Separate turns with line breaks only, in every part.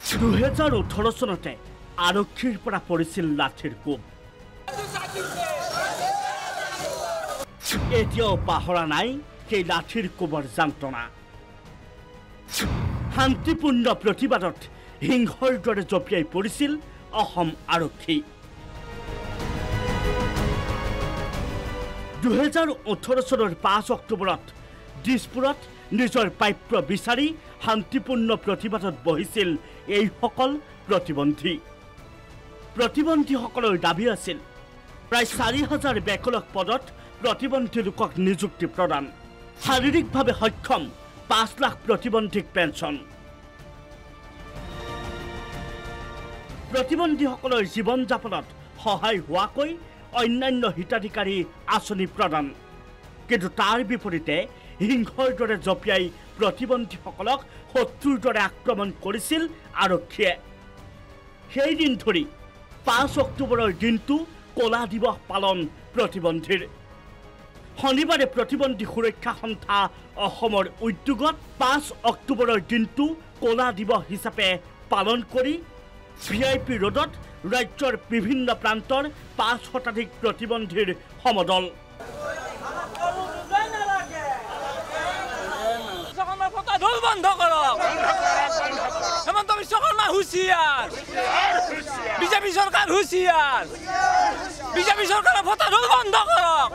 2018 চনতে আৰক্ষীৰ পৰা পৰিছিল লাঠিৰ কোব। এতিয়াও পাহৰা নাই সেই লাঠিৰ কোবৰ যন্ত্ৰণা। শান্তিপূৰ্ণ প্ৰতিবাদত হিংসৰ দৰে জঁপিয়াই পৰিছিল অসম আৰক্ষী। 2018 চনৰ 5 অক্টোবৰত দিছপুৰত নিজৰ প্ৰাপ্য বিচাৰি শান্তিপূৰ্ণ প্ৰতিবাদত বহিছিল এইসকল প্ৰতিবন্ধী। প্ৰতিবন্ধীসকলৰ দাবী আছিল প্ৰায় 4,000 বেকলক পদত প্ৰতিবন্ধী লোকক নিযুক্তি প্ৰদান, শাৰীৰিকভাৱে সক্ষম 5 লাখ প্ৰতিবন্ধীক পেঞ্চন, প্ৰতিবন্ধীসকলৰ জীৱন যাপনত সহায় হোৱাকৈ অন্যান্য হিতাধিকাৰী আঁচনি প্ৰদান। কিন্তু তাৰ বিপৰীতে হিংসৰ দৰে জঁপিয়াই প্ৰতিবন্ধীসকলক শত্ৰুৰ দৰে আক্ৰমণ কৰিছিল আৰক্ষীয়ে। সেইদিন ধৰি 5 অক্টোবৰৰ দিনটো কলা দিৱস পালন প্ৰতিবন্ধীৰ। শনিবাৰে প্ৰতিবন্ধী সুৰক্ষা সন্থা অসমৰ উদ্যোগত 5 অক্টোবৰৰ দিনটো কলা দিৱস হিচাপে পালন কৰি VIP ৰোডত ৰাজ্যৰ বিভিন্ন প্ৰান্তৰ 5 শতাধিক প্ৰতিবন্ধীৰ সমদল।
বন্ধ কৰক, হেমন্ত বিশ্ব শৰ্মা হুঁচিয়াৰ, বিজেপি চৰকাৰ হুঁচিয়াৰ, বিজেপি চৰকাৰৰ ভোটাৰ বন্ধ কৰক।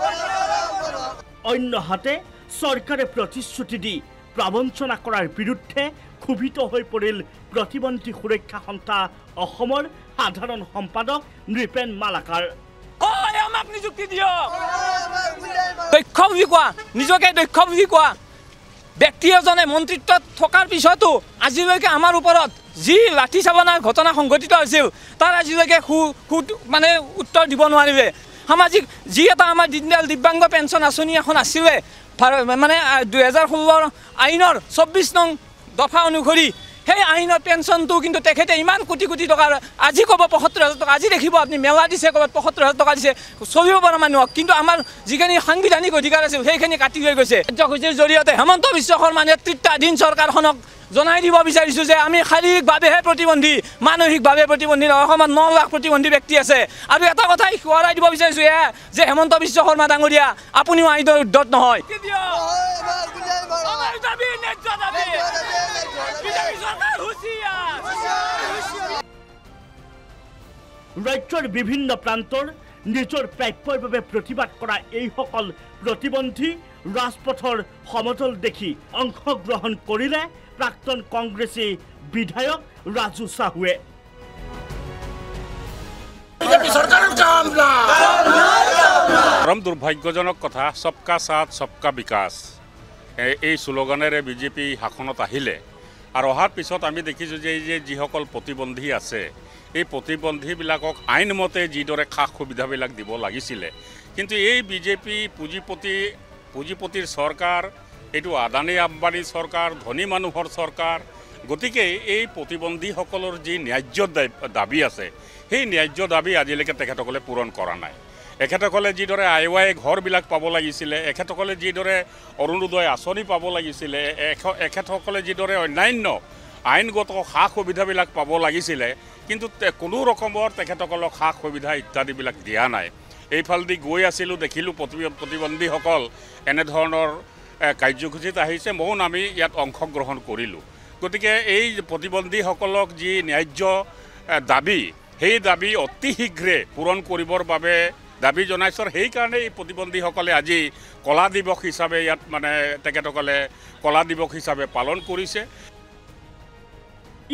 অন্যহাতে চৰকাৰে প্ৰতিশ্ৰুতি দি প্ৰবঞ্চনা কৰাৰ বিৰুদ্ধে ক্ষোভিত হৈ পৰিল প্ৰতিবন্ধী সুৰক্ষা সন্থা অসমৰ সাধাৰণ সম্পাদক নৃপেন মালাকাৰ।
আমাক নিযুক্তি দিয়ক, দক্ষ বুলি কোৱা, নিজকে দক্ষ বুলি কোৱা ব্যক্তি এজনে মন্ত্ৰিত্বত থকাৰ পিছতো আজিলৈকে আমাৰ ওপৰত যি লাঠি চাবনাৰ ঘটনা সংঘটিত হৈছিল তাৰ আজিলৈকে মানে উত্তৰ দিব নোৱাৰিলে। সামাজিক যি এটা আমাৰ দীনদয়াল দিব্যাংগ পেঞ্চন আঁচনি এখন আছিলে, মানে 2016 আইনৰ 24 নং দফা অনুসৰি সেই আইনৰ পেঞ্চনটো কিন্তু তেখেতে ইমান কোটি কোটি টকাৰ, আজি ক'ব 75,000 টকা, আজি দেখিব আপুনি মেলা দিছে ক'ৰবাত 75,000 টকা দিছে, চলিব পৰা মানুহক। কিন্তু আমাৰ যিখিনি সাংবিধানিক অধিকাৰ আছিল সেইখিনি কাটি লৈ গৈছে। কাৰ্যসূচীৰ জৰিয়তে হেমন্ত বিশ্ব শৰ্মা নেতৃত্বাধীন চৰকাৰখনক জনাই দিব বিচাৰিছোঁ যে আমি শাৰীৰিকভাৱেহে প্ৰতিবন্ধী, মানসিকভাৱে প্ৰতিবন্ধী নহয়। অসমত 9 লাখ প্ৰতিবন্ধী ব্যক্তি আছে। আৰু এটা কথাই সোঁৱৰাই দিব বিচাৰিছোঁ যে হেমন্ত বিশ্ব শৰ্মা ডাঙৰীয়া, আপুনিও আইনৰ উৰ্ধত নহয়।
ৰাজ্যৰ বিভিন্ন প্ৰান্তৰ নিজৰ প্ৰাপ্যৰ বাবে প্ৰতিবাদ কৰা এইসকল প্ৰতিবন্ধী ৰাজপথৰ সমতল দেখি অংশগ্ৰহণ কৰিলে প্ৰাক্তন কংগ্ৰেছী বিধায়ক ৰাজু চাহুৱে।
পৰম দুৰ্ভাগ্যজনক কথা, সবকা সাথ সবকা বিকাশ এই শ্লোগানেৰে বিজেপি শাসনত আহিলে। আৰু অহাৰ পিছত আমি দেখিছোঁ যে এই যে যিসকল প্ৰতিবন্ধী আছে, এই প্ৰতিবন্ধীবিলাকক আইনমতে যিদৰে সা সুবিধাবিলাক দিব লাগিছিলে, কিন্তু এই বিজেপি পুঁজিপতিৰ চৰকাৰ, এইটো আদানী আম্বানীৰ চৰকাৰ, ধনী মানুহৰ চৰকাৰ। গতিকে এই প্ৰতিবন্ধীসকলৰ যি ন্যায্য দাবী আছে, সেই ন্যায্য দাবী আজিলৈকে তেখেতসকলে পূৰণ কৰা নাই। এখেতসকলে যিদৰে IY ঘৰবিলাক পাব লাগিছিলে, এখেতসকলে যিদৰে অৰুণোদয় আঁচনি পাব লাগিছিলে, এখেতসকলে যিদৰে অন্যান্য আইনগত সা সুবিধাবিলাক পাব লাগিছিলে, কিন্তু কোনো ৰকমৰ তেখেতসকলক সা সুবিধা ইত্যাদিবিলাক দিয়া নাই। এইফালেদি গৈ আছিলোঁ, দেখিলোঁ প্ৰতিবন্ধীসকল এনেধৰণৰ কাৰ্যসূচীত আহিছে, ময়ো আমি ইয়াত অংশগ্ৰহণ কৰিলোঁ। গতিকে এই প্ৰতিবন্ধীসকলক যি ন্যায্য দাবী, সেই দাবী অতি শীঘ্ৰে পূৰণ কৰিবৰ বাবে দাবী জনাইছোঁ। সেইকাৰণে এই প্ৰতিবন্ধীসকলে আজি কলা দিৱস হিচাপে ইয়াত মানে তেখেতসকলে কলা দিৱস হিচাপে পালন কৰিছে।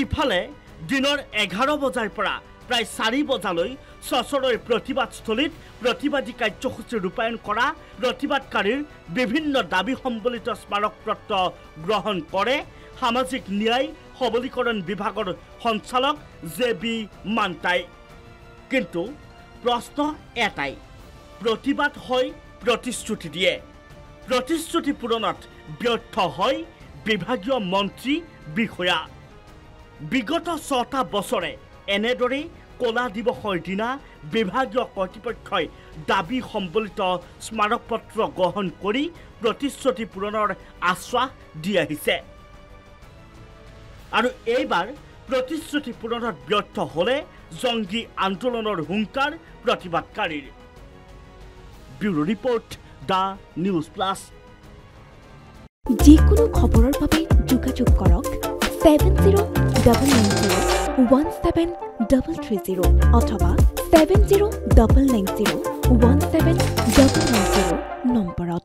ইফালে দিনৰ 11 বজাৰ পৰা প্ৰায় 4 বজালৈ চচৰৰ প্ৰতিবাদস্থলীত প্ৰতিবাদী কাৰ্যসূচী ৰূপায়ণ কৰা প্ৰতিবাদকাৰীৰ বিভিন্ন দাবী সম্বলিত স্মাৰকপত্ৰ গ্ৰহণ কৰে সামাজিক ন্যায় সবলীকৰণ বিভাগৰ সঞ্চালক JB মান্তাই। কিন্তু প্ৰশ্ন এটাই, প্ৰতিবাদ হয় প্ৰতিশ্ৰুতি দিয়ে, প্ৰতিশ্ৰুতি পূৰণত ব্যৰ্থ হয় বিভাগীয় মন্ত্ৰী বিষয়া। বিগত 6টা বছৰে এনেদৰেই কলা দিৱসৰ দিনা বিভাগীয় কৰ্তৃপক্ষই দাবী সম্বলিত স্মাৰকপত্ৰ গ্ৰহণ কৰি প্ৰতিশ্ৰুতি পূৰণৰ আশ্বাস দি আহিছে। আৰু এইবাৰ প্ৰতিশ্ৰুতি পূৰণত ব্যৰ্থ হ'লে জংগী আন্দোলনৰ হুংকাৰ প্ৰতিবাদকাৰীৰ। Bureau report, the news plus.
যিকোনো খবৰৰ বাবে যোগাযোগ কৰক 7099017330 অথবা 7099017390 নম্বৰত।